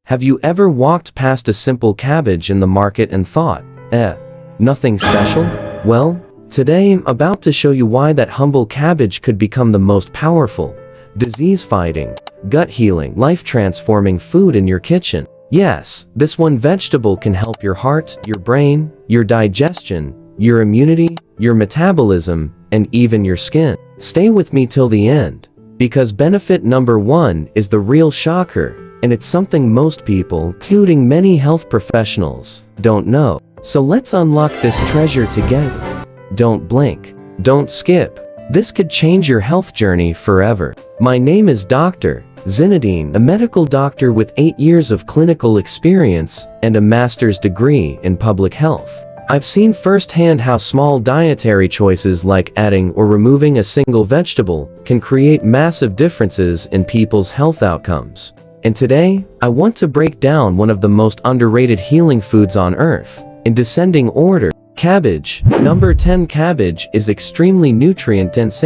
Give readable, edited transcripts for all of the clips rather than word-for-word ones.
Have you ever walked past a simple cabbage in the market and thought, nothing special? Well, today I'm about to show you why that humble cabbage could become the most powerful, disease-fighting, gut-healing, life-transforming food in your kitchen. Yes, this one vegetable can help your heart, your brain, your digestion, your immunity, your metabolism, and even your skin. Stay with me till the end, because benefit number 1 is the real shocker, and it's something most people, including many health professionals, don't know. So let's unlock this treasure together. Don't blink. Don't skip. This could change your health journey forever. My name is Dr. Zinedine, a medical doctor with 8 years of clinical experience and a master's degree in public health. I've seen firsthand how small dietary choices like adding or removing a single vegetable can create massive differences in people's health outcomes. And today, I want to break down one of the most underrated healing foods on earth, in descending order. Cabbage. Number 10. Cabbage is extremely nutrient-dense,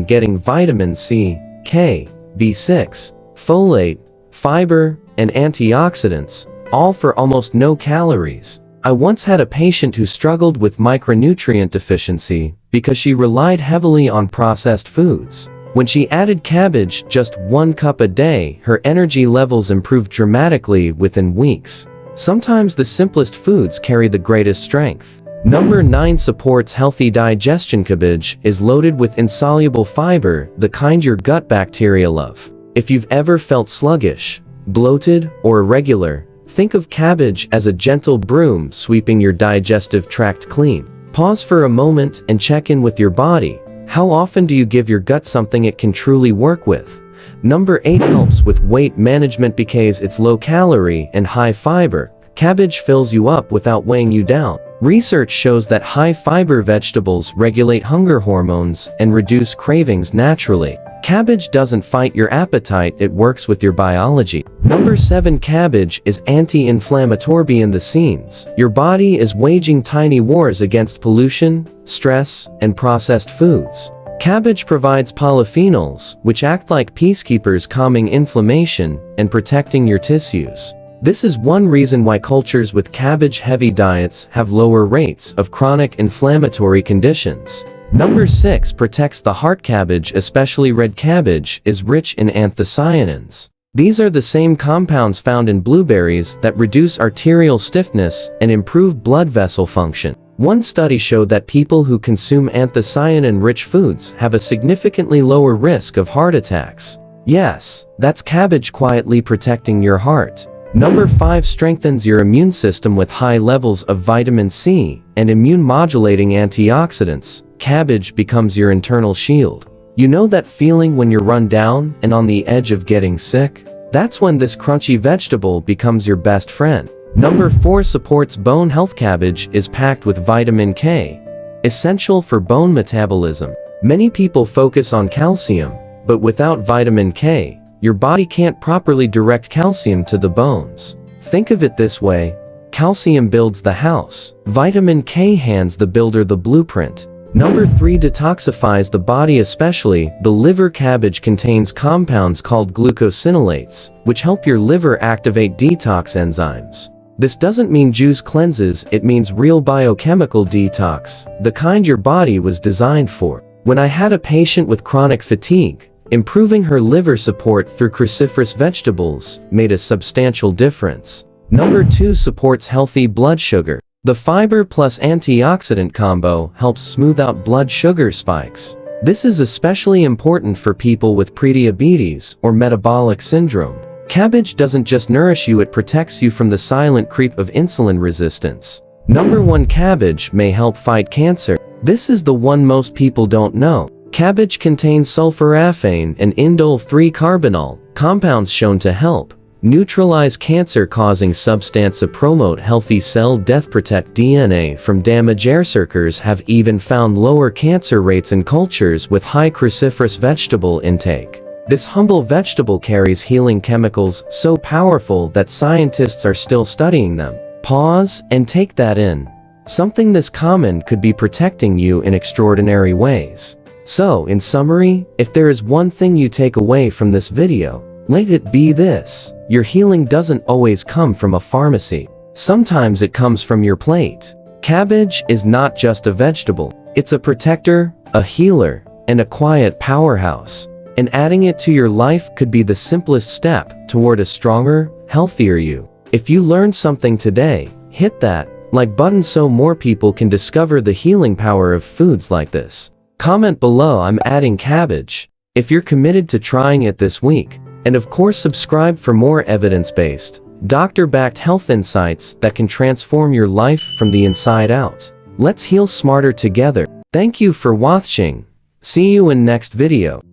getting vitamin C, K, B6, folate, fiber, and antioxidants, all for almost no calories. I once had a patient who struggled with micronutrient deficiency because she relied heavily on processed foods. When she added cabbage just 1 cup a day, her energy levels improved dramatically within weeks. Sometimes the simplest foods carry the greatest strength. Number 9. Supports healthy digestion. Cabbage is loaded with insoluble fiber, the kind your gut bacteria love. If you've ever felt sluggish, bloated, or irregular, think of cabbage as a gentle broom sweeping your digestive tract clean. Pause for a moment and check in with your body. How often do you give your gut something it can truly work with? Number 8. Helps with weight management because it's low calorie and high fiber. Cabbage fills you up without weighing you down. Research shows that high fiber vegetables regulate hunger hormones and reduce cravings naturally. Cabbage doesn't fight your appetite, it works with your biology. Number 7. Cabbage is anti-inflammatory. Behind the scenes, your body is waging tiny wars against pollution, stress, and processed foods. Cabbage provides polyphenols, which act like peacekeepers, calming inflammation and protecting your tissues. This is one reason why cultures with cabbage-heavy diets have lower rates of chronic inflammatory conditions. Number 6. Protects the heart. Cabbage, especially red cabbage, is rich in anthocyanins. These are the same compounds found in blueberries that reduce arterial stiffness and improve blood vessel function. One study showed that people who consume anthocyanin-rich foods have a significantly lower risk of heart attacks. Yes, that's cabbage quietly protecting your heart. Number 5. Strengthens your immune system with high levels of vitamin C and immune-modulating antioxidants. Cabbage becomes your internal shield. You know that feeling when you're run down and on the edge of getting sick? That's when this crunchy vegetable becomes your best friend. Number 4. Supports bone health. Cabbage is packed with vitamin K, essential for bone metabolism. Many people focus on calcium, but without vitamin K, your body can't properly direct calcium to the bones. Think of it this way: calcium builds the house, vitamin K hands the builder the blueprint. Number 3. Detoxifies the body, especially the liver. Cabbage contains compounds called glucosinolates, which help your liver activate detox enzymes. This doesn't mean juice cleanses, it means real biochemical detox, the kind your body was designed for. When I had a patient with chronic fatigue, improving her liver support through cruciferous vegetables made a substantial difference. Number 2. Supports healthy blood sugar. The fiber plus antioxidant combo helps smooth out blood sugar spikes. This is especially important for people with prediabetes or metabolic syndrome. Cabbage doesn't just nourish you, it protects you from the silent creep of insulin resistance. Number 1. Cabbage may help fight cancer. This is the one most people don't know. Cabbage contains sulforaphane and indole-3-carbinol, compounds shown to help neutralize cancer-causing substances, promote healthy cell death, protect DNA from damage. Researchers have even found lower cancer rates in cultures with high cruciferous vegetable intake. This humble vegetable carries healing chemicals so powerful that scientists are still studying them. Pause and take that in. Something this common could be protecting you in extraordinary ways. So, in summary, if there is one thing you take away from this video, Let it be this: your healing doesn't always come from a pharmacy. Sometimes it comes from your plate. Cabbage is not just a vegetable. It's a protector, a healer, and a quiet powerhouse. And adding it to your life could be the simplest step toward a stronger, healthier you. If you learned something today, hit that like button so more people can discover the healing power of foods like this. Comment below "I'm adding cabbage" if you're committed to trying it this week. And of course, subscribe for more evidence-based, doctor-backed health insights that can transform your life from the inside out. Let's heal smarter together. Thank you for watching. See you in next video.